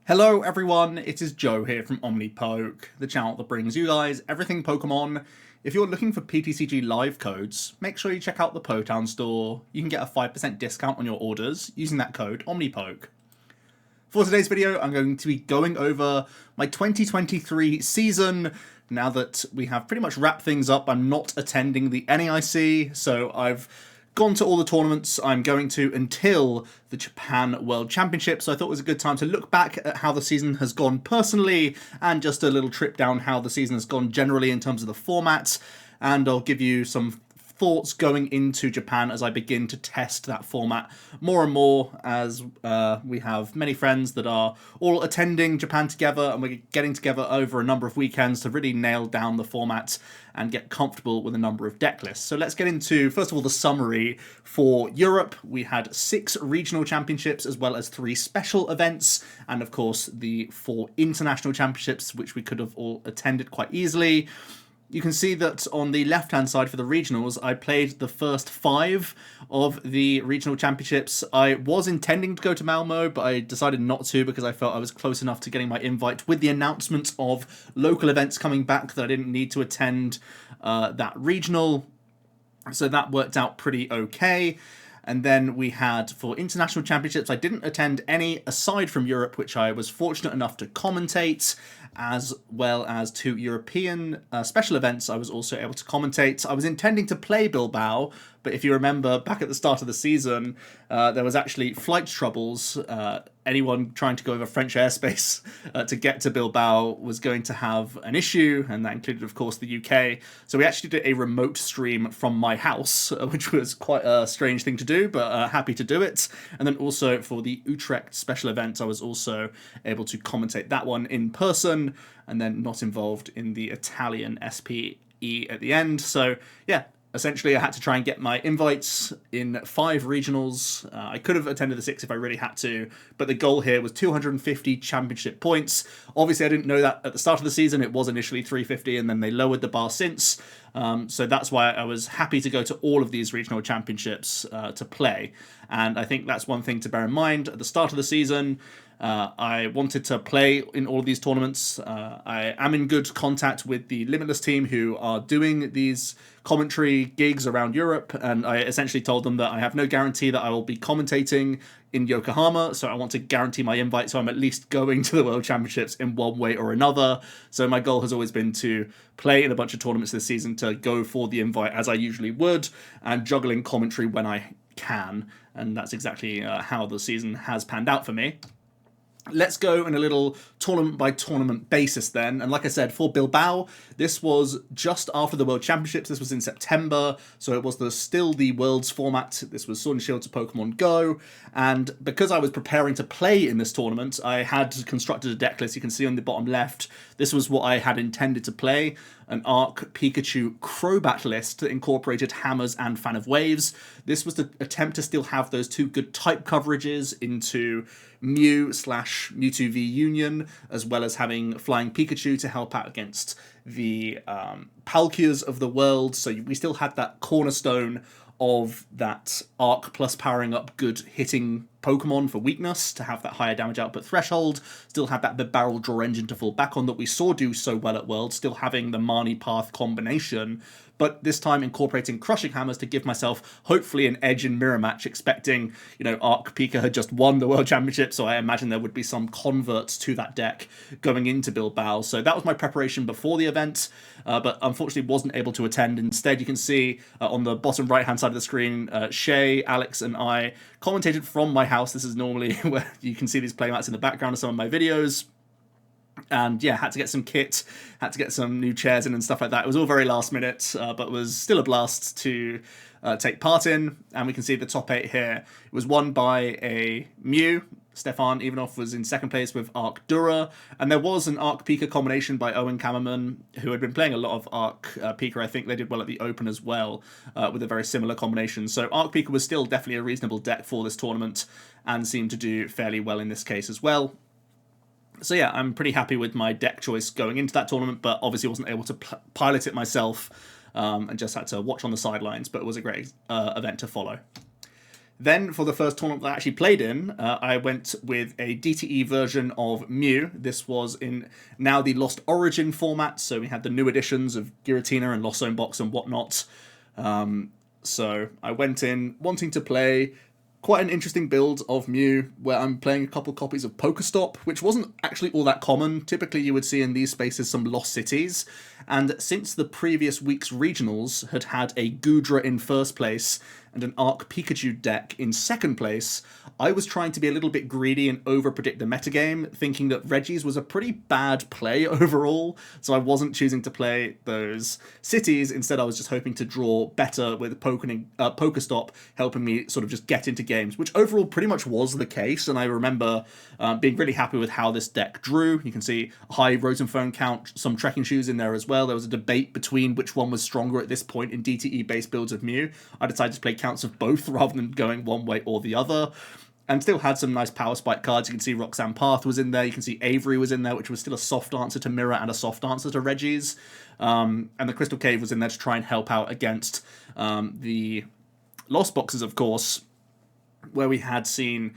Hello everyone, it is Joe here from OmniPoke, the channel that brings you guys everything Pokemon. If you're looking for PTCG live codes, make sure you check out the Potown store. You can get a 5% discount on your orders using that code OmniPoke. For today's video, I'm going to be going over my 2023 season. Now that we have pretty much wrapped things up, I'm not attending the NEIC, so I've gone to all the tournaments I'm going to until the Japan World Championship, so I thought it was a good time to look back at how the season has gone personally, and just a little trip down how the season has gone generally in terms of the format, and I'll give you some thoughts going into Japan as I begin to test that format more and more, as we have many friends that are all attending Japan together, and we're getting together over a number of weekends to really nail down the format and get comfortable with a number of deck lists. So let's get into, first of all, the summary for Europe. We had 6 regional championships as well as 3 special events, and of course the 4 international championships, which we could have all attended quite easily. You can see that on the left-hand side for the regionals, I played the first 5 of the regional championships. I was intending to go to Malmo, but I decided not to because I felt I was close enough to getting my invite with the announcement of local events coming back that I didn't need to attend that regional. So that worked out pretty okay. And then we had, for international championships, I didn't attend any aside from Europe, which I was fortunate enough to commentate, as well as 2 European special events I was also able to commentate. I was intending to play Bilbao, but if you remember, back at the start of the season, there was actually flight troubles. Anyone trying to go over French airspace to get to Bilbao was going to have an issue, and that included, of course, the UK. So we actually did a remote stream from my house, which was quite a strange thing to do, but happy to do it. And then also for the Utrecht special event, I was also able to commentate that one in person, and then not involved in the Italian SPE at the end. So yeah, essentially I had to try and get my invites in 5 regionals. I could have attended the 6 if I really had to, but the goal here was 250 championship points. Obviously I didn't know that at the start of the season. It was initially 350, and then they lowered the bar since. So that's why I was happy to go to all of these regional championships to play. And I think that's one thing to bear in mind. At the start of the season, I wanted to play in all of these tournaments. I am in good contact with the Limitless team who are doing these commentary gigs around Europe, and I essentially told them that I have no guarantee that I will be commentating in Yokohama, so I want to guarantee my invite, so I'm at least going to the World Championships in one way or another. So my goal has always been to play in a bunch of tournaments this season, to go for the invite as I usually would, and juggling commentary when I can, and that's exactly how the season has panned out for me. Let's go in a little tournament-by-tournament basis then. And like I said, for Bilbao, this was just after the World Championships. This was in September, so it was still the Worlds format. This was Sword and Shield to Pokemon Go. And because I was preparing to play in this tournament, I had constructed a deck list. You can see on the bottom left, this was what I had intended to play. An Arc Pikachu Crobat list that incorporated Hammers and Fan of Waves. This was the attempt to still have those 2 good type coverages into Mew/Mewtwo V Union, as well as having Flying Pikachu to help out against the Palkias of the world. So we still had that cornerstone of that Arc plus powering up good hitting Pokemon for weakness to have that higher damage output threshold. Still had that barrel draw engine to fall back on that we saw do so well at Worlds, still having the Marnie Path combination, but this time incorporating Crushing Hammers to give myself hopefully an edge in Mirror Match, expecting, Arc Pika had just won the World Championship, so I imagine there would be some converts to that deck going into Bilbao. So that was my preparation before the event, but unfortunately wasn't able to attend. Instead, you can see on the bottom right-hand side of the screen, Shay, Alex, and I commentated from my house. This is normally where you can see these playmats in the background of some of my videos. And yeah, had to get some kit, had to get some new chairs in and stuff like that. It was all very last minute, but was still a blast to take part in. And we can see the top 8 here. It was won by a Mew. Stefan Ivanov was in second place with Arc Dura, and there was an Arc Pika combination by Owen Kammerman, who had been playing a lot of Arc Pika. I think they did well at the Open as well, with a very similar combination. So Arc Pika was still definitely a reasonable deck for this tournament, and seemed to do fairly well in this case as well. So yeah, I'm pretty happy with my deck choice going into that tournament, but obviously wasn't able to pilot it myself, and just had to watch on the sidelines, but it was a great event to follow. Then, for the first tournament that I actually played in, I went with a DTE version of Mew. This was in now the Lost Origin format, so we had the new editions of Giratina and Lost Zone Box and whatnot. So I went in wanting to play quite an interesting build of Mew, where I'm playing a couple copies of Pokestop, which wasn't actually all that common. Typically, you would see in these spaces some Lost Cities, and since the previous week's regionals had a Goodra in first place and an Arc Pikachu deck in second place, I was trying to be a little bit greedy and over-predict the metagame, thinking that Reggie's was a pretty bad play overall, so I wasn't choosing to play those cities. Instead, I was just hoping to draw better with Pokestop helping me sort of just get into games, which overall pretty much was the case, and I remember being really happy with how this deck drew. You can see a high Rosenphone count, some trekking shoes in there as well. There was a debate between which one was stronger at this point in DTE-based builds of Mew. I decided to play counts of both rather than going one way or the other, and still had some nice Power Spike cards. You can see Roxanne Path was in there, you can see Avery was in there, which was still a soft answer to Mirror and a soft answer to Reggie's, and the Crystal Cave was in there to try and help out against the Lost Boxes, of course, where we had seen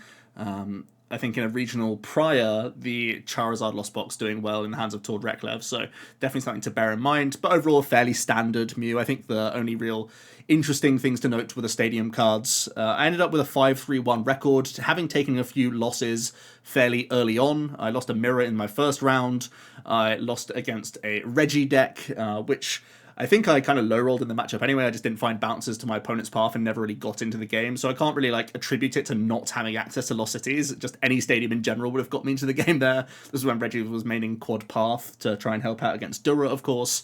I think in a regional prior, the Charizard Lost Box doing well in the hands of Tord Reklev, so definitely something to bear in mind. But overall, fairly standard Mew. I think the only real interesting things to note were the Stadium cards. I ended up with a 5-3-1 record, having taken a few losses fairly early on. I lost a Mirror in my first round. I lost against a Reggie deck, which I think I kind of low-rolled in the matchup anyway. I just didn't find bounces to my opponent's path and never really got into the game. So I can't really attribute it to not having access to Lost Cities. Just any stadium in general would have got me into the game there. This is when Reggie was maining quad path to try and help out against Dura, of course.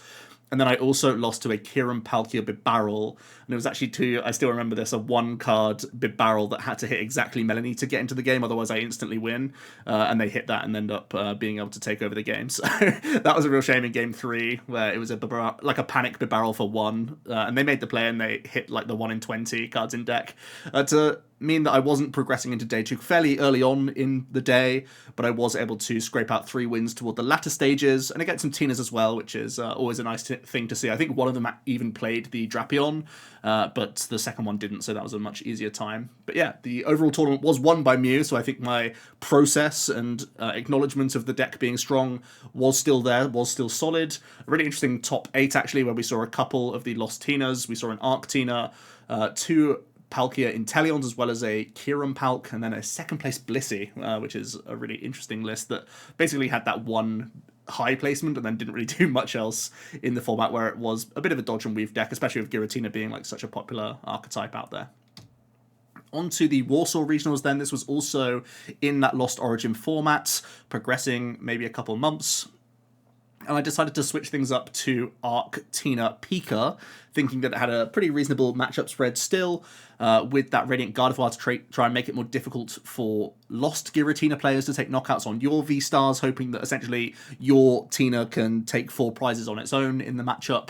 And then I also lost to a Kieran Palkia Bibarel. And it was actually I still remember this, a one-card Bibarel that had to hit exactly Melanie to get into the game, otherwise I instantly win. And they hit that and end up being able to take over the game. So that was a real shame in Game 3, where it was a panic Bibarel for 1. And they made the play and they hit the 1 in 20 cards in deck. To mean that I wasn't progressing into day 2 fairly early on in the day, but I was able to scrape out 3 wins toward the latter stages, and I get some Tinas as well, which is always a nice thing to see. I think one of them even played the Drapion, but the second one didn't, so that was a much easier time. But yeah, the overall tournament was won by Mew, so I think my process and acknowledgement of the deck being strong was still there, was still solid. A really interesting top 8, actually, where we saw a couple of the Lost Tinas. We saw an Arc Tina, 2 Palkia Inteleons, as well as a Kieran Palk, and then a second place Blissey, which is a really interesting list that basically had that one high placement and then didn't really do much else in the format, where it was a bit of a dodge and weave deck, especially with Giratina being such a popular archetype out there. On to the Warsaw Regionals then. This was also in that Lost Origin format, progressing maybe a couple months. And I decided to switch things up to Arc Tina Pika, thinking that it had a pretty reasonable matchup spread still, with that Radiant Gardevoir to try and make it more difficult for Lost Giratina players to take knockouts on your V-Stars, hoping that essentially your Tina can take 4 prizes on its own in the matchup.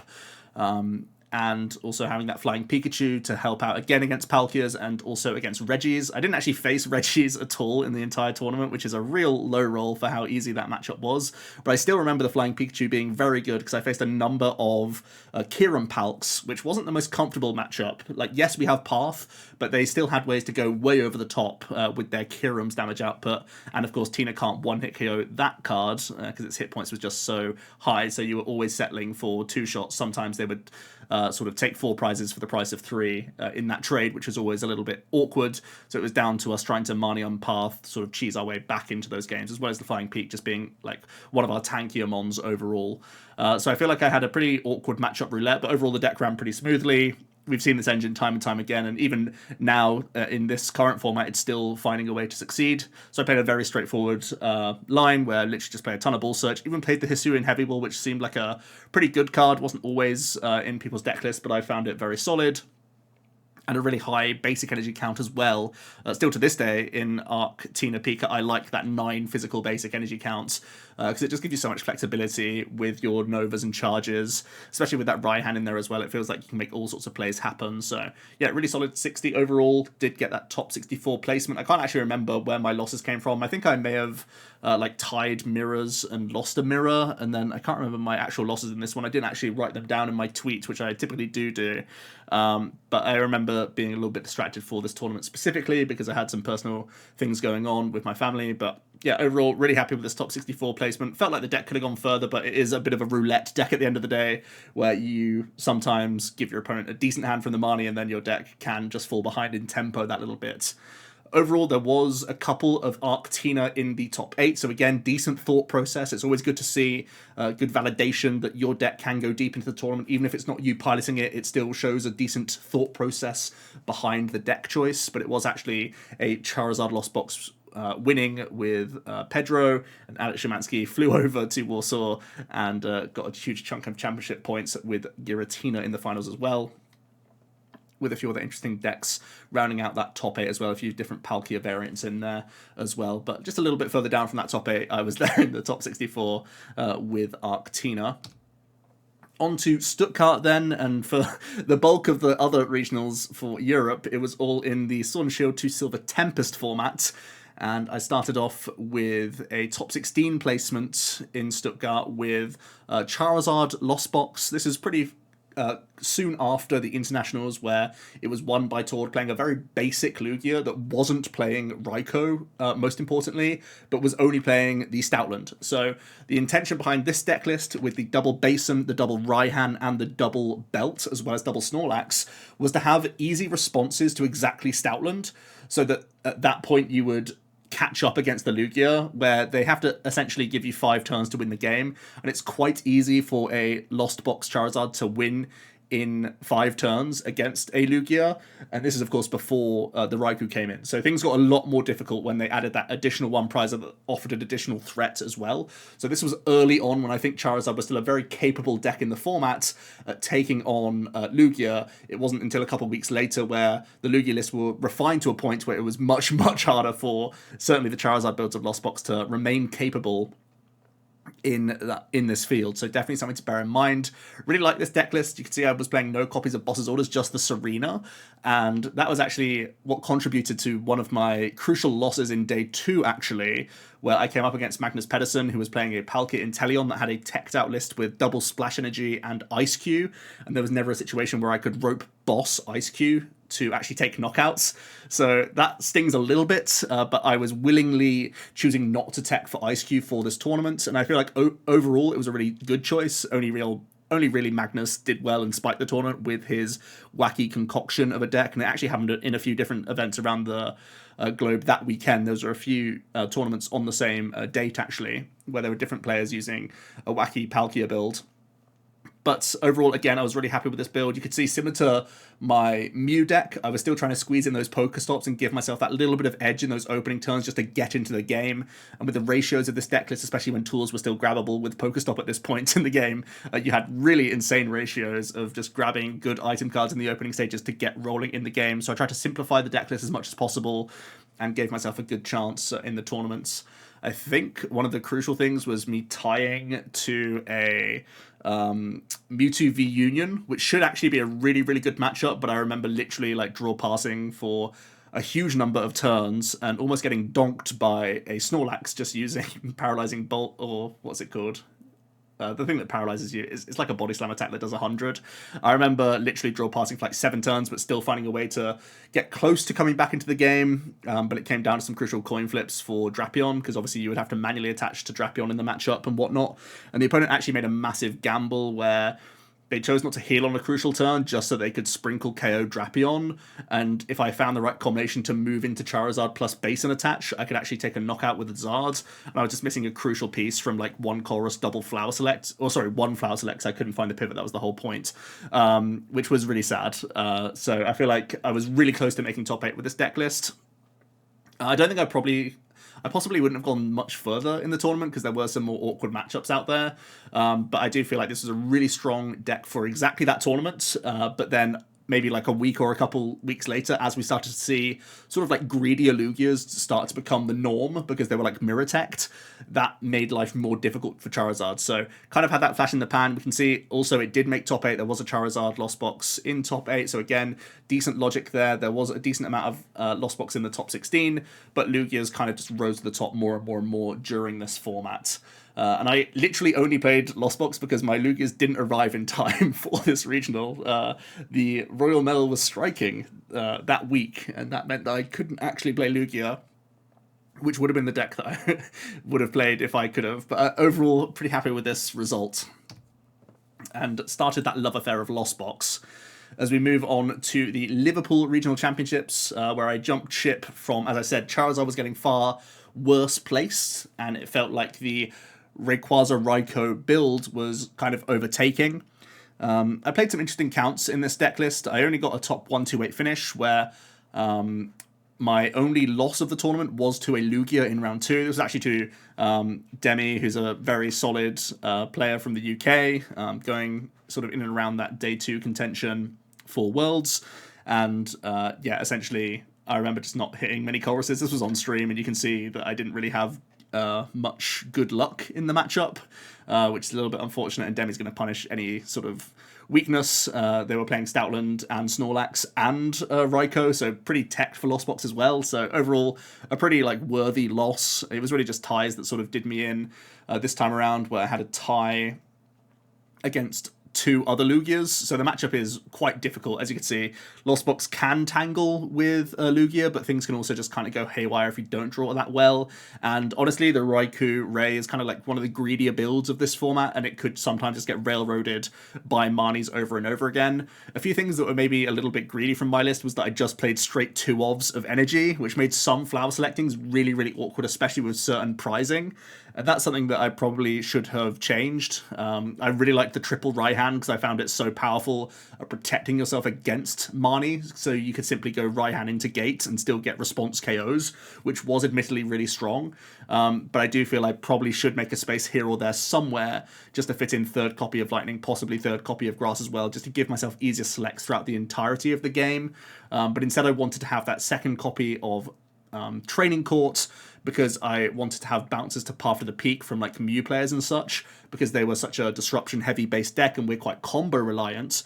And also having that Flying Pikachu to help out again against Palkias and also against Reggie's. I didn't actually face Reggie's at all in the entire tournament, which is a real low roll for how easy that matchup was. But I still remember the Flying Pikachu being very good because I faced a number of Kieran Palks, which wasn't the most comfortable matchup. Yes, we have Path, but they still had ways to go way over the top with their Kieran's damage output. And of course, Tina can't one-hit KO that card because its hit points was just so high, so you were always settling for 2 shots. Sometimes they would sort of take 4 prizes for the price of 3 in that trade, which was always a little bit awkward. So it was down to us trying to Marnie on Path, sort of cheese our way back into those games, as well as the Flying Peak just being one of our tankier mons overall. So I feel like I had a pretty awkward matchup roulette, but overall the deck ran pretty smoothly. We've seen this engine time and time again, and even now in this current format, it's still finding a way to succeed. So I played a very straightforward line where I literally just played a ton of Ball Search. Even played the Hisuian Heavy Ball, which seemed like a pretty good card. Wasn't always in people's deck list, but I found it very solid. And a really high basic energy count as well. Still to this day, in Arc Tina Pika, I like that 9 physical basic energy counts, because it just gives you so much flexibility with your Novas and Charges, especially with that Raihan in there as well. It feels like you can make all sorts of plays happen. So yeah, really solid 60 overall. Did get that top 64 placement. I can't actually remember where my losses came from. I think I may have like tied mirrors and lost a mirror, and then I can't remember my actual losses in this one. I didn't actually write them down in my tweet, which I typically do. But I remember being a little bit distracted for this tournament specifically because I had some personal things going on with my family. But yeah, overall, really happy with this top 64 placement. Felt like the deck could have gone further, but it is a bit of a roulette deck at the end of the day, where you sometimes give your opponent a decent hand from the money, and then your deck can just fall behind in tempo that little bit. Overall, there was a couple of Arctina in the top 8, so again, decent thought process. It's always good to see good validation that your deck can go deep into the tournament. Even if it's not you piloting it, it still shows a decent thought process behind the deck choice. But it was actually a Charizard Lost Box winning with Pedro, and Alex Szymanski flew over to Warsaw and got a huge chunk of championship points with Giratina in the finals as well, with a few other interesting decks rounding out that top 8 as well, a few different Palkia variants in there as well. But just a little bit further down from that top 8, I was there in the top 64 with Arctina. On to Stuttgart then, and for the bulk of the other regionals for Europe, it was all in the Sword and Shield 2 Silver Tempest format. And I started off with a top 16 placement in Stuttgart with Charizard Lost Box. This is pretty soon after the internationals, where it was won by Tord playing a very basic Lugia that wasn't playing Raikou, most importantly, but was only playing the Stoutland. So the intention behind this deck list, with the double Basin, the double Raihan, and the double Belt, as well as double Snorlax, was to have easy responses to exactly Stoutland, so that at that point you would catch up against the Lugia, where they have to essentially give you 5 turns to win the game, and it's quite easy for a Lost Box Charizard to win in 5 turns against a Lugia, and this is of course before the Raikou came in. So things got a lot more difficult when they added that additional one prize that offered an additional threat as well. So this was early on when I think Charizard was still a very capable deck in the format at taking on Lugia. It wasn't until a couple of weeks later where the Lugia lists were refined to a point where it was much harder for certainly the Charizard builds of Lost Box to remain capable in this field. So definitely something to bear in mind. Really like this deck list. You can see I was playing no copies of Boss's Orders, just the Serena, and that was actually what contributed to one of my crucial losses in day 2, actually, where I came up against Magnus Pedersen, who was playing a Palkia Inteleon that had a teched out list with double Splash Energy and Ice Cube, and there was never a situation where I could rope Boss Ice Cube to actually take knockouts. So that stings a little bit, but I was willingly choosing not to tech for Ice Cube for this tournament, and I feel like overall it was a really good choice. Only really Magnus did well and spiked the tournament with his wacky concoction of a deck, and it actually happened in a few different events around the globe that weekend. Those were a few tournaments on the same date, actually, where there were different players using a wacky Palkia build. But overall, again, I was really happy with this build. You could see, similar to my Mew deck, I was still trying to squeeze in those Pokestops and give myself that little bit of edge in those opening turns just to get into the game. And with the ratios of this deck list, especially when tools were still grabbable with Pokestop at this point in the game, you had really insane ratios of just grabbing good item cards in the opening stages to get rolling in the game. So I tried to simplify the deck list as much as possible and gave myself a good chance in the tournaments. I think one of the crucial things was me tying to a Mewtwo v Union, which should actually be a really good matchup, but I remember literally like draw passing for a huge number of turns and almost getting donked by a Snorlax just using Paralyzing Bolt, or what's it called? The thing that paralyzes you is it's like a body slam attack that does 100. I remember literally draw passing for like 7 turns, but still finding a way to get close to coming back into the game. But it came down to some crucial coin flips for Drapion, because obviously you would have to manually attach to Drapion in the matchup and whatnot. And the opponent actually made a massive gamble where they chose not to heal on a crucial turn just so they could sprinkle KO Drapion, and if I found the right combination to move into Charizard plus Basin attach, I could actually take a knockout with the Zard, and I was just missing a crucial piece from like one Chorus double Flower Select, or sorry, one Flower Select, so I couldn't find the pivot, that was the whole point, which was really sad. So I feel like I was really close to making top 8 with this deck list. I don't think I possibly wouldn't have gone much further in the tournament because there were some more awkward matchups out there. But I do feel like this was a really strong deck for exactly that tournament. But then maybe like a week or a couple weeks later, as we started to see sort of like greedier Lugias start to become the norm because they were like mirror teched, that made life more difficult for Charizard. So kind of had that flash in the pan. We can see also it did make top 8. There was a Charizard Lost Box in top 8. So again, decent logic there. There was a decent amount of Lost Box in the top 16, but Lugias kind of just rose to the top more and more and more during this format. And I literally only played Lost Box because my Lugias didn't arrive in time for this regional. The Royal Mail was striking that week, and that meant that I couldn't actually play Lugia, which would have been the deck that I would have played if I could have. But overall, pretty happy with this result. And started that love affair of Lost Box. As we move on to the Liverpool Regional Championships, where I jumped ship from, as I said, Charizard was getting far worse placed, and it felt like the Rayquaza Raikou build was kind of overtaking. I played some interesting counts in this deck list. I only got a top 1-2-8 finish, where my only loss of the tournament was to a Lugia in round 2. It was actually to Demi, who's a very solid player from the UK, going sort of in and around that day 2 contention for Worlds. And yeah, essentially, I remember just not hitting many choruses. This was on stream, and you can see that I didn't really have much good luck in the matchup, which is a little bit unfortunate, and Demi's going to punish any sort of weakness. They were playing Stoutland and Snorlax and Raikou, so pretty teched for Lost Box as well. So overall, a pretty like worthy loss. It was really just ties that sort of did me in this time around, where I had a tie against 2 other Lugias, so the matchup is quite difficult. As you can see, Lost Box can tangle with Lugia, but things can also just kind of go haywire if you don't draw that well. And honestly, the Raikou Ray is kind of like one of the greedier builds of this format, and it could sometimes just get railroaded by Marnies over and over again. A few things that were maybe a little bit greedy from my list was that I just played straight 2-ofs of energy, which made some flower selectings really, really awkward, especially with certain prizing. And that's something that I probably should have changed. I really liked the triple Raihan because I found it so powerful at protecting yourself against Marnie. So you could simply go Raihan into gate and still get response KOs, which was admittedly really strong. But I do feel I probably should make a space here or there somewhere just to fit in 3rd copy of Lightning, possibly 3rd copy of Grass as well, just to give myself easier selects throughout the entirety of the game. But instead I wanted to have that 2nd copy of Training Court, because I wanted to have bounces to Path of the Peak from like Mew players and such, because they were such a disruption heavy based deck and we're quite combo reliant.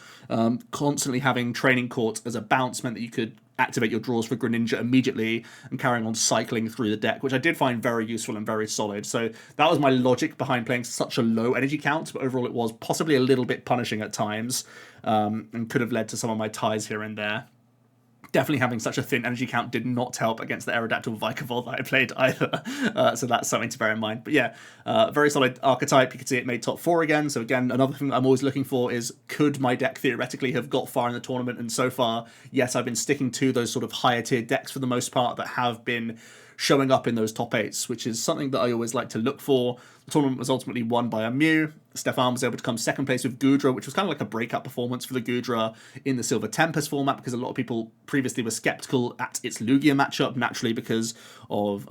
Constantly having Training Court as a bounce meant that you could activate your draws for Greninja immediately and carrying on cycling through the deck, which I did find very useful and very solid. So that was my logic behind playing such a low energy count, but overall it was possibly a little bit punishing at times, and could have led to some of my ties here and there. Definitely having such a thin energy count did not help against the Aerodactyl Vikavolt that I played either. So that's something to bear in mind. But yeah, very solid archetype. You can see it made top 4 again. So again, another thing I'm always looking for is, could my deck theoretically have got far in the tournament? And so far, yes, I've been sticking to those sort of higher tier decks for the most part that have been showing up in those top 8s, which is something that I always like to look for. The tournament was ultimately won by a Mew. Stefan was able to come 2nd place with Goodra, which was kind of like a breakout performance for the Goodra in the Silver Tempest format, because a lot of people previously were skeptical at its Lugia matchup, naturally because of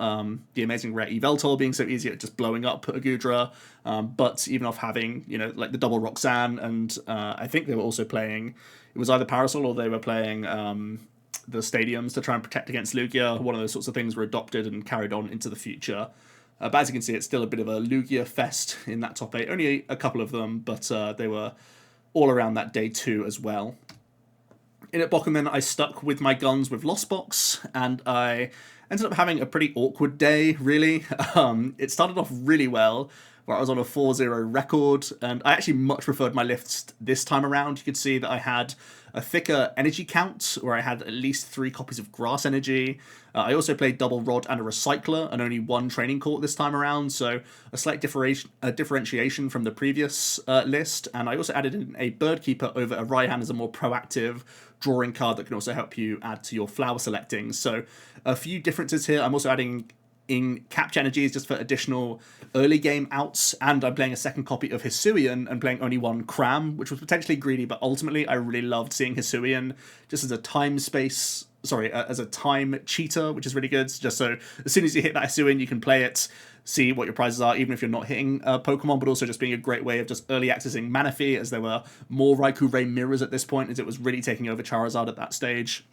the amazing rare Yveltal being so easy at just blowing up a Goodra. But even off having, you know, like the double Roxanne, and I think they were also playing, it was either Parasol or they were playing the stadiums to try and protect against Lugia. One of those sorts of things were adopted and carried on into the future. But as you can see, it's still a bit of a Lugia fest in that top 8. Only a couple of them, but they were all around that day 2 as well. In at Bochum then, I stuck with my guns with Lost Box, and I ended up having a pretty awkward day, really. It started off really well, where I was on a 4-0 record, and I actually much preferred my list this time around. You could see that I had a thicker energy count, where I had at least 3 copies of Grass Energy. I also played Double Rod and a Recycler, and only 1 Training Court this time around, so a slight differentiation from the previous list. And I also added in a Birdkeeper over a Raihan as a more proactive drawing card that can also help you add to your flower selecting. So a few differences here. I'm also adding in Capture Energies just for additional early game outs, and I'm playing a 2nd copy of Hisuian and playing only 1 Cram, which was potentially greedy, but ultimately I really loved seeing Hisuian just as a time-space as a time cheater, which is really good. Just so as soon as you hit that Hisuian, you can play it, see what your prizes are, even if you're not hitting Pokemon, but also just being a great way of just early accessing Manaphy, as there were more Raikou-Ray mirrors at this point, as it was really taking over Charizard at that stage.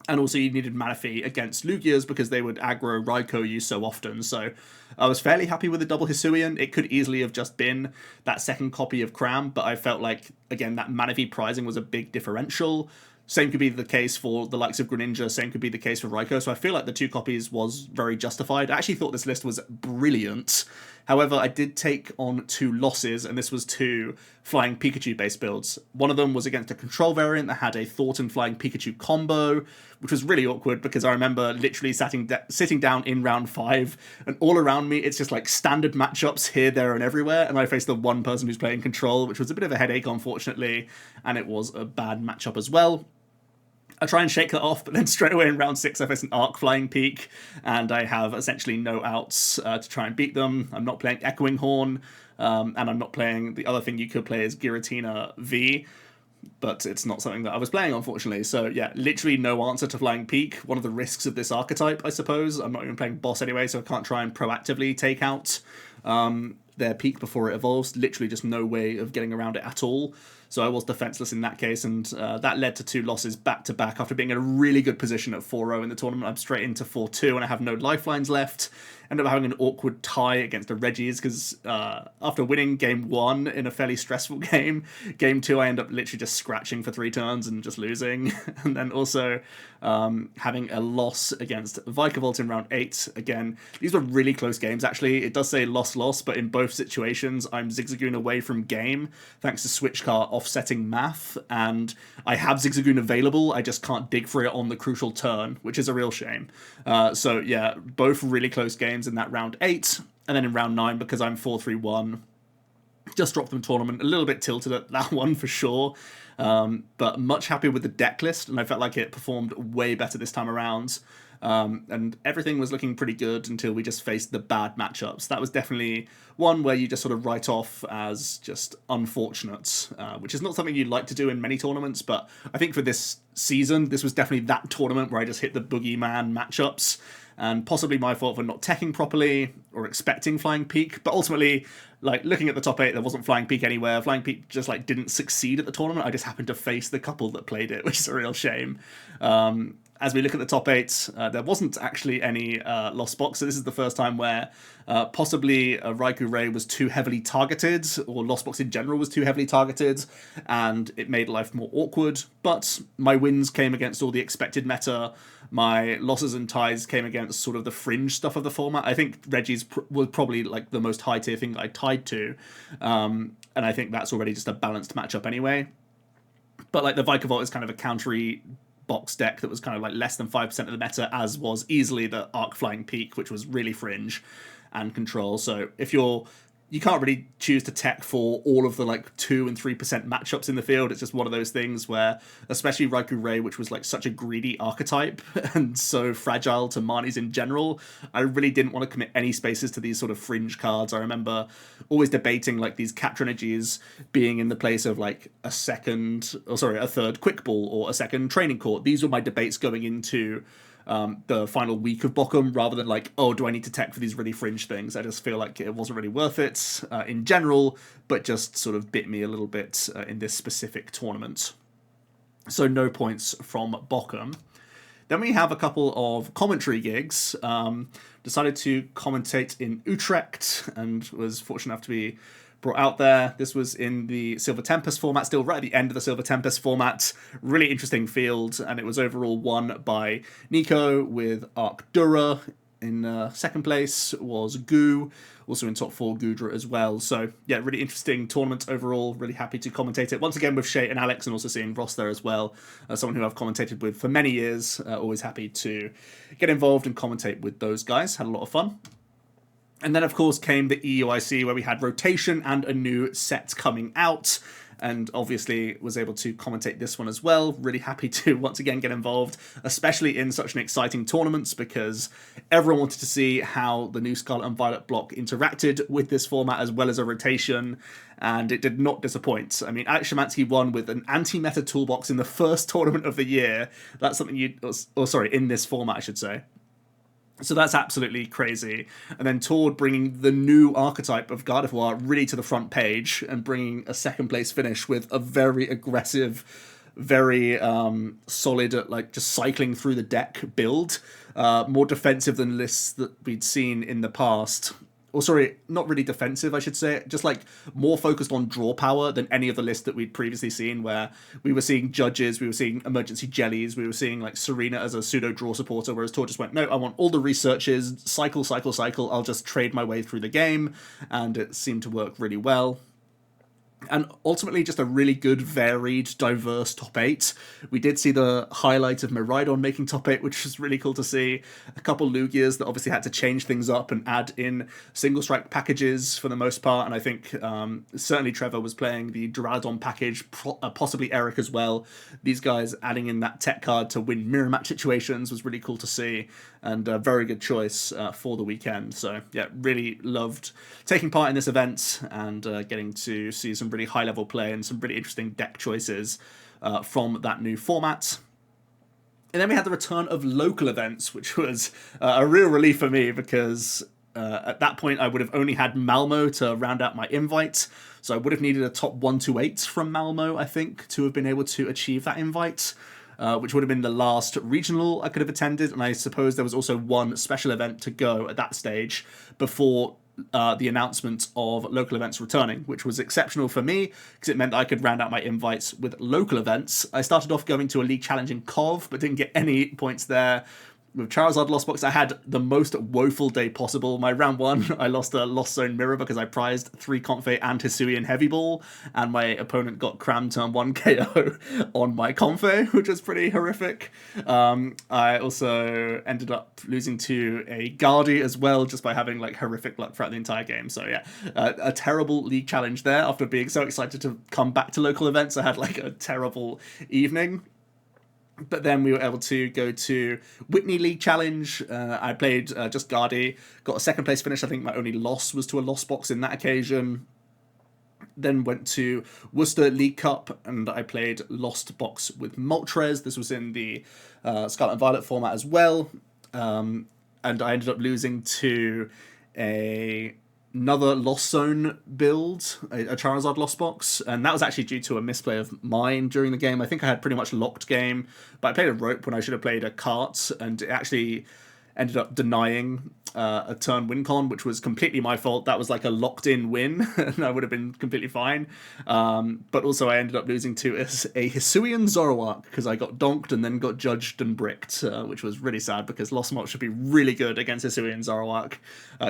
And also you needed Manaphy against Lugias because they would aggro Raikou you so often. So I was fairly happy with the double Hisuian. It could easily have just been that second copy of Cram, but I felt like, again, that Manaphy prizing was a big differential. Same could be the case for the likes of Greninja, same could be the case for Raikou, so I feel like the 2 copies was very justified. I actually thought this list was brilliant. However, I did take on 2 losses, and this was 2 Flying Pikachu-based builds. One of them was against a Control variant that had a Thornton Flying Pikachu combo, which was really awkward because I remember literally sitting down in round 5, and all around me it's just like standard matchups here, there, and everywhere, and I faced the one person who's playing Control, which was a bit of a headache, unfortunately, and it was a bad matchup as well. I try and shake that off, but then straight away in round 6 I face an Arc Flying Peak, and I have essentially no outs to try and beat them. I'm not playing Echoing Horn, and I'm not playing... The other thing you could play is Giratina V, but it's not something that I was playing, unfortunately. So yeah, literally no answer to Flying Peak. One of the risks of this archetype, I suppose. I'm not even playing Boss anyway, so I can't try and proactively take out their Peak before it evolves. Literally just no way of getting around it at all. So I was defenseless in that case, and that led to 2 losses back-to-back. After being in a really good position at 4-0 in the tournament, I'm straight into 4-2, and I have no lifelines left. Ended up having an awkward tie against the Reggies, because after winning game 1 in a fairly stressful game, game 2 I end up literally just scratching for 3 turns and just losing. And then also having a loss against Vikavolt in round 8. Again, these were really close games, actually. It does say loss-loss, but in both situations, I'm Zigzagoon away from game, thanks to Switch Car offsetting math, and I have Zigzagoon available, I just can't dig for it on the crucial turn, which is a real shame. So yeah, both really close games in that round 8, and then in round 9, because I'm 4-3-1, just dropped them tournament, a little bit tilted at that one for sure, but much happier with the deck list, and I felt like it performed way better this time around. And everything was looking pretty good until we just faced the bad matchups. That was definitely one where you just sort of write off as just unfortunate, which is not something you'd like to do in many tournaments, but I think for this season, this was definitely that tournament where I just hit the boogeyman matchups, and possibly my fault for not teching properly or expecting Flying Peak, but ultimately, like, looking at the top 8, there wasn't Flying Peak anywhere. Flying Peak just, like, didn't succeed at the tournament. I just happened to face the couple that played it, which is a real shame. As we look at the top 8, there wasn't actually any lost spots, so this is the first time where possibly Raikou-Ray was too heavily targeted, or lost box in general was too heavily targeted, and it made life more awkward. But my wins came against all the expected meta. My losses and ties came against sort of the fringe stuff of the format. I think Reggie's was probably like the most high tier thing that I tied to, and I think that's already just a balanced matchup anyway. But like the Vikavolt is kind of a countery box deck that was kind of like less than 5% of the meta, as was easily the Arc Flying Peak, which was really fringe, and Control. So if you can't really choose to tech for all of the like 2 and 3% matchups in the field. It's just one of those things where, especially Raikou-Ray, which was like such a greedy archetype and so fragile to Marnies in general, I really didn't want to commit any spaces to these sort of fringe cards. I remember always debating like these Capture Energies being in the place of like a third Quick Ball or a second Training Court. These were my debates going into the final week of Bochum, rather than like, oh, do I need to tech for these really fringe things? I just feel like it wasn't really worth it in general, but just sort of bit me a little bit in this specific tournament. So no points from Bochum. Then we have a couple of commentary gigs. Decided to commentate in Utrecht, and was fortunate enough to be brought out there. This was in the Silver Tempest format, still right at the end of the Silver Tempest format. Really interesting field, and it was overall won by Nico with Arcdura. In second place was Goo, also in top 4 Goodra as well. So yeah, really interesting tournament overall. Really happy to commentate it once again with Shay and Alex, and also seeing Ross there as well. Someone who I've commentated with for many years. Always happy to get involved and commentate with those guys. Had a lot of fun. And then, of course, came the EUIC, where we had rotation and a new set coming out. and obviously was able to commentate this one as well. Really happy to once again get involved, especially in such an exciting tournament, because everyone wanted to see how the new Scarlet and Violet block interacted with this format as well as a rotation, and it did not disappoint. I mean, Alex Szymanski won with an anti-meta toolbox in the first tournament of the year. That's something in this format, I should say. So that's absolutely crazy. And then Tord bringing the new archetype of Gardevoir really to the front page and bringing a second place finish with a very aggressive, very solid, like just cycling through the deck build. More defensive than lists that we'd seen in the past. Or sorry, not really defensive, I should say. Just like more focused on draw power than any of the lists that we'd previously seen, where we were seeing Judges, we were seeing Emergency Jellies, we were seeing like Serena as a pseudo draw supporter, whereas Tor just went, no, I want all the researches, cycle, I'll just trade my way through the game, and it seemed to work really well. And ultimately just a really good, varied, diverse top 8. We did see the highlight of Miraidon making top 8, which was really cool to see. A couple Lugias that obviously had to change things up and add in single strike packages for the most part. And I think certainly Trevor was playing the Duraludon package, possibly Eric as well. These guys adding in that tech card to win mirror match situations was really cool to see. And a very good choice for the weekend. So yeah, really loved taking part in this event and getting to see some really high-level play and some really interesting deck choices from that new format. And then we had the return of local events, which was a real relief for me because at that point I would have only had Malmo to round out my invite. So I would have needed a top 128 from Malmo, I think, to have been able to achieve that invite. Which would have been the last regional I could have attended, and I suppose there was also one special event to go at that stage before the announcement of local events returning, which was exceptional for me because it meant I could round out my invites with local events. I started off going to a league challenge in Cov, but didn't get any points there. With Charizard Lost Box, I had the most woeful day possible. My round 1, I lost a Lost Zone Mirror because I prized 3 Comfey and Hisuian Heavy Ball, and my opponent got crammed turn 1 KO on my Comfey, which was pretty horrific. I also ended up losing to a Guardy as well, just by having like horrific luck throughout the entire game. So yeah, a terrible league challenge there. After being so excited to come back to local events, I had like a terrible evening. But then we were able to go to Whitney League Challenge. I played just Guardy, got a second place finish. I think my only loss was to a Lost Box in that occasion. Then went to Worcester League Cup and I played Lost Box with Moltres. This was in the Scarlet and Violet format as well. And I ended up losing to another Lost Zone build, a Charizard Lost Box, and that was actually due to a misplay of mine during the game. I think I had pretty much locked game, but I played a Rope when I should have played a Cart, and it actually ended up denying a turn win con, which was completely my fault. That was like a locked-in win, and I would have been completely fine. But also I ended up losing to a Hisuian Zoroark, because I got donked and then got judged and bricked, which was really sad, because Lostmot should be really good against Hisuian Zoroark.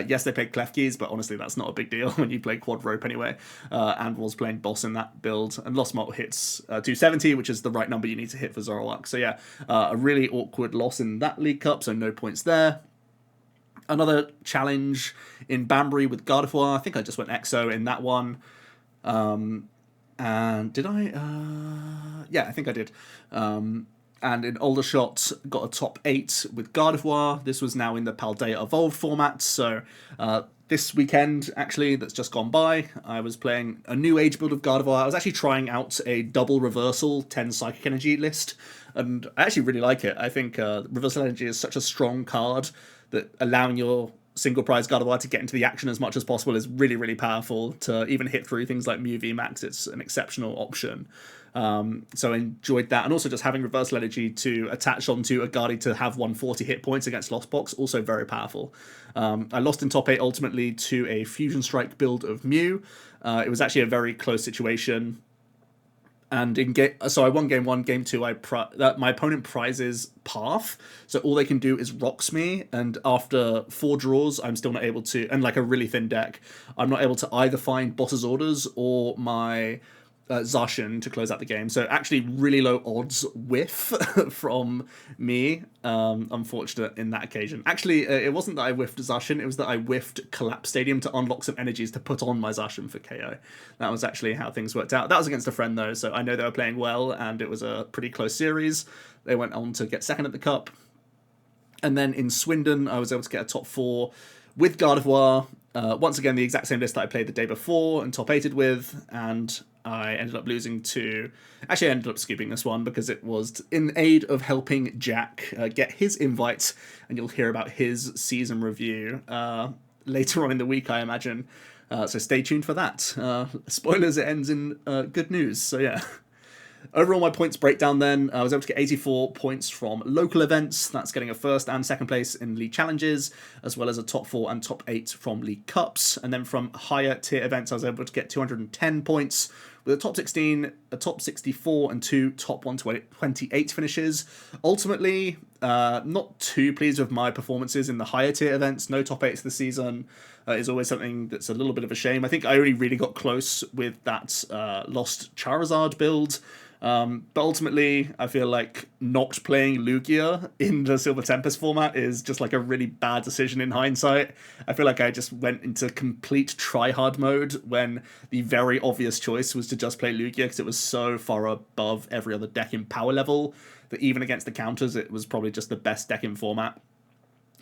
Yes, they played Klefkis, but honestly, that's not a big deal when you play Quad Rope anyway, and was playing Boss in that build. And Lostmot hits 270, which is the right number you need to hit for Zoroark. So yeah, a really awkward loss in that League Cup, so no points there. Another challenge in Banbury with Gardevoir. I think I just went EXO in that one. And did I? Yeah, I think I did. And in Aldershot, got a top 8 with Gardevoir. This was now in the Paldea Evolved format. So this weekend, actually, that's just gone by, I was playing a new age build of Gardevoir. I was actually trying out a double reversal 10 Psychic Energy list. And I actually really like it. I think Reversal Energy is such a strong card that allowing your single prize Gardevoir to get into the action as much as possible is really, really powerful. To even hit through things like Mew VMAX, it's an exceptional option. So I enjoyed that. And also just having Reversal Energy to attach onto a Guardy to have 140 hit points against Lost Box, also very powerful. I lost in top 8 ultimately to a Fusion Strike build of Mew. It was actually a very close situation. And so I won game 1, game 2. My opponent prizes Path, so all they can do is Rocks me, and after 4 draws, I'm still not able to. And like a really thin deck, I'm not able to either find Boss's Orders or my Zacian to close out the game. So actually really low odds whiff from me. Unfortunate in that occasion. Actually, it wasn't that I whiffed Zacian, it was that I whiffed Collapse Stadium to unlock some energies to put on my Zacian for KO. That was actually how things worked out. That was against a friend though, so I know they were playing well and it was a pretty close series. They went on to get second at the Cup. And then in Swindon, I was able to get a top 4 with Gardevoir. Once again, the exact same list that I played the day before and top 8'd with, and I ended up losing to... Actually, I ended up skipping this one because it was in aid of helping Jack get his invite, and you'll hear about his season review later on in the week, I imagine. So stay tuned for that. Spoilers, it ends in good news, so yeah. Overall, my points breakdown then, I was able to get 84 points from local events. That's getting a first and second place in league challenges, as well as a top 4 and top 8 from league cups. And then from higher tier events, I was able to get 210 points with a top 16, a top 64, and 2 top 128 finishes. Ultimately, not too pleased with my performances in the higher tier events. No top 8s this season is always something that's a little bit of a shame. I think I only really got close with that lost Charizard build. But ultimately, I feel like not playing Lugia in the Silver Tempest format is just like a really bad decision in hindsight. I feel like I just went into complete try-hard mode when the very obvious choice was to just play Lugia because it was so far above every other deck in power level that even against the counters, it was probably just the best deck in format.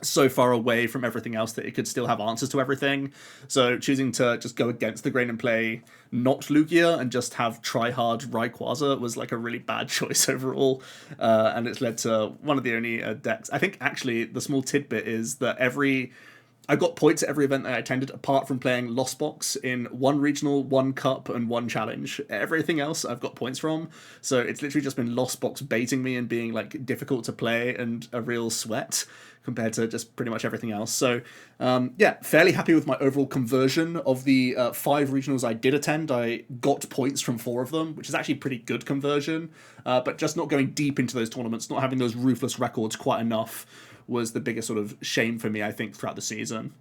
So far away from everything else that it could still have answers to everything. So choosing to just go against the grain and play not Lugia and just have try-hard Rayquaza was like a really bad choice overall. And it's led to one of the only decks. I think actually the small tidbit is that I got points at every event that I attended, apart from playing Lost Box in 1 regional, 1 cup, and 1 challenge. Everything else I've got points from. So it's literally just been Lost Box baiting me and being like difficult to play and a real sweat compared to just pretty much everything else. So yeah, fairly happy with my overall conversion of the 5 regionals I did attend. I got points from 4 of them, which is actually pretty good conversion. But just not going deep into those tournaments, not having those ruthless records quite enough, was the biggest sort of shame for me, I think, throughout the season.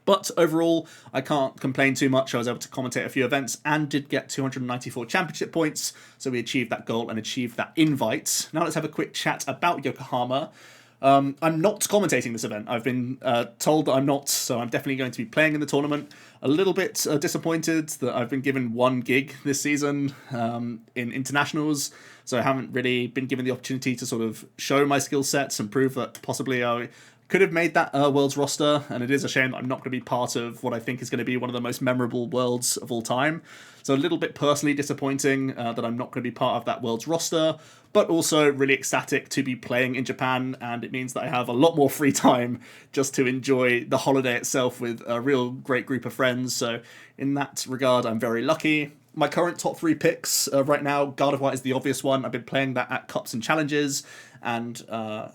But overall, I can't complain too much. I was able to commentate a few events and did get 294 championship points, so we achieved that goal and achieved that invite. Now let's have a quick chat about Yokohama. I'm not commentating this event. I've been told that I'm not, so I'm definitely going to be playing in the tournament. A little bit disappointed that I've been given 1 gig this season in internationals, so I haven't really been given the opportunity to sort of show my skill sets and prove that possibly I could have made that Worlds roster, and it is a shame that I'm not going to be part of what I think is going to be one of the most memorable Worlds of all time. So a little bit personally disappointing that I'm not going to be part of that Worlds roster, but also really ecstatic to be playing in Japan, and it means that I have a lot more free time just to enjoy the holiday itself with a real great group of friends. So in that regard, I'm very lucky. My current top 3 picks right now, Gardevoir is the obvious one. I've been playing that at Cups and Challenges and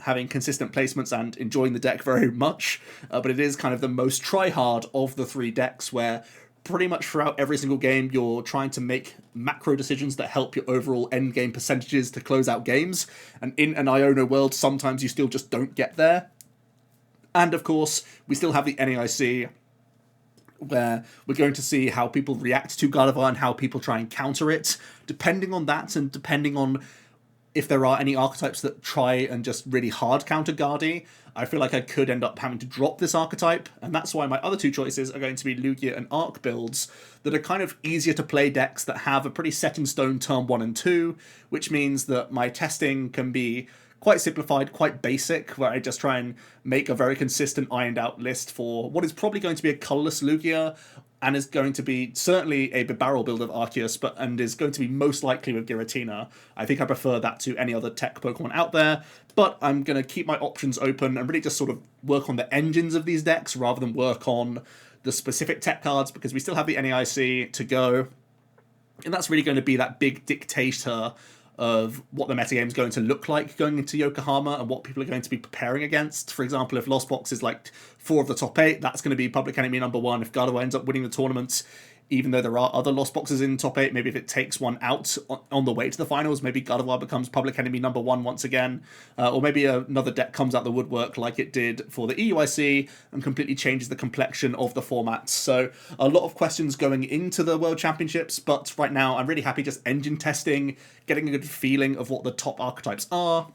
having consistent placements and enjoying the deck very much. But it is kind of the most try-hard of the 3 decks, where pretty much throughout every single game you're trying to make macro decisions that help your overall end game percentages to close out games. And in an Iono world, sometimes you still just don't get there. And of course, we still have the NEIC, where we're going to see how people react to Gardevoir and how people try and counter it. Depending on that, and depending on if there are any archetypes that try and just really hard counter Gardy, I feel like I could end up having to drop this archetype, and that's why my other 2 choices are going to be Lugia and Arc builds that are kind of easier to play decks that have a pretty set in stone turn 1 and 2, which means that my testing can be quite simplified, quite basic, where I just try and make a very consistent ironed out list for what is probably going to be a colourless Lugia, and is going to be certainly a barrel build of Arceus, and is going to be most likely with Giratina. I think I prefer that to any other tech Pokemon out there, but I'm going to keep my options open and really just sort of work on the engines of these decks rather than work on the specific tech cards, because we still have the NEIC to go, and that's really going to be that big dictator of what the metagame is going to look like going into Yokohama and what people are going to be preparing against. For example, if Lost Box is like 4 of the top 8, that's going to be Public Enemy number 1. If Gardevoir ends up winning the tournament, even though there are other lost boxes in top 8, maybe if it takes one out on the way to the finals, maybe Gardevoir becomes public enemy number 1 once again, or maybe another deck comes out the woodwork like it did for the EUIC and completely changes the complexion of the formats. So a lot of questions going into the World Championships, but right now I'm really happy just engine testing, getting a good feeling of what the top archetypes are.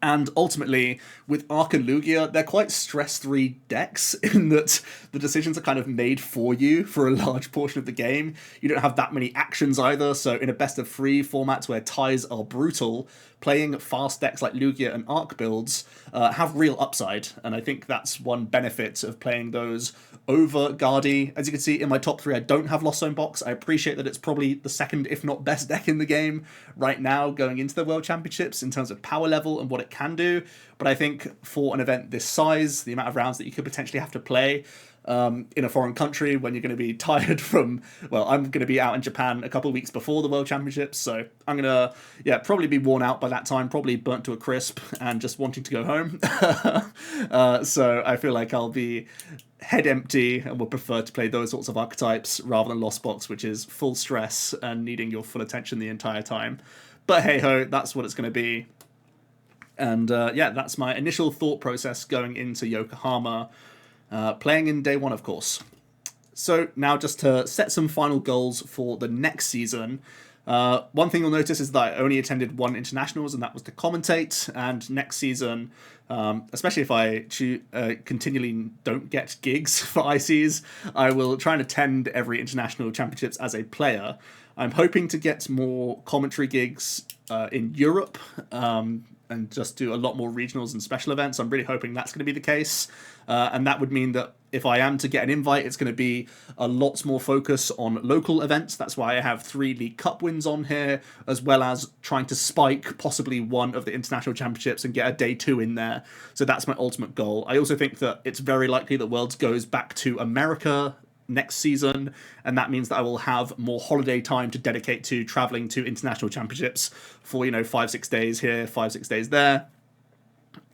And ultimately, with Arc and Lugia, they're quite stress-free decks in that the decisions are kind of made for you for a large portion of the game. You don't have that many actions either, so in a best-of-3 format where ties are brutal, playing fast decks like Lugia and Arc builds have real upside, and I think that's one benefit of playing those over Guardi. As you can see, in my top 3, I don't have Lost Zone Box. I appreciate that it's probably the second, if not best deck in the game right now going into the World Championships in terms of power level and what it can do, but I think for an event this size, the amount of rounds that you could potentially have to play in a foreign country when you're going to be tired from, well, I'm going to be out in Japan a couple of weeks before the World Championships, so I'm going to, probably be worn out by that time, probably burnt to a crisp and just wanting to go home. So I feel like I'll be head empty and would prefer to play those sorts of archetypes rather than Lost Box, which is full stress and needing your full attention the entire time. But hey-ho, that's what it's going to be. And that's my initial thought process going into Yokohama, playing in day 1, of course. So now just to set some final goals for the next season. One thing you'll notice is that I only attended 1 internationals, and that was to commentate. And next season, especially if I continually don't get gigs for ICs, I will try and attend every international championships as a player. I'm hoping to get more commentary gigs in Europe, and just do a lot more regionals and special events. I'm really hoping that's going to be the case. And that would mean that if I am to get an invite, it's going to be a lot more focus on local events. That's why I have 3 League Cup wins on here, as well as trying to spike possibly one of the international championships and get a day 2 in there. So that's my ultimate goal. I also think that it's very likely that Worlds goes back to America next season, and that means that I will have more holiday time to dedicate to traveling to international championships for 5-6 days here, 5-6 days there,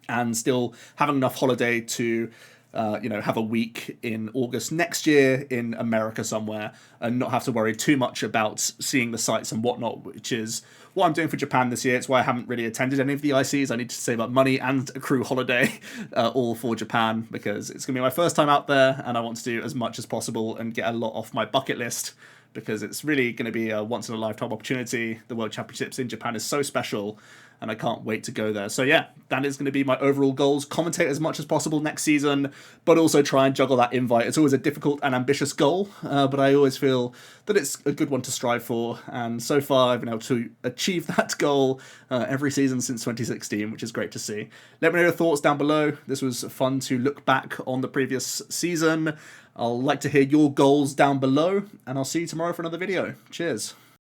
and still having enough holiday to have a week in August next year in America somewhere and not have to worry too much about seeing the sites and whatnot, which is what I'm doing for Japan this year. It's why I haven't really attended any of the ICs. I need to save up money and accrue holiday all for Japan, because it's going to be my first time out there and I want to do as much as possible and get a lot off my bucket list, because it's really going to be a once-in-a-lifetime opportunity. The World Championships in Japan is so special, and I can't wait to go there. So yeah, that is going to be my overall goals. Commentate as much as possible next season, but also try and juggle that invite. It's always a difficult and ambitious goal, but I always feel that it's a good one to strive for. And so far, I've been able to achieve that goal every season since 2016, which is great to see. Let me know your thoughts down below. This was fun to look back on the previous season. I'll like to hear your goals down below, and I'll see you tomorrow for another video. Cheers.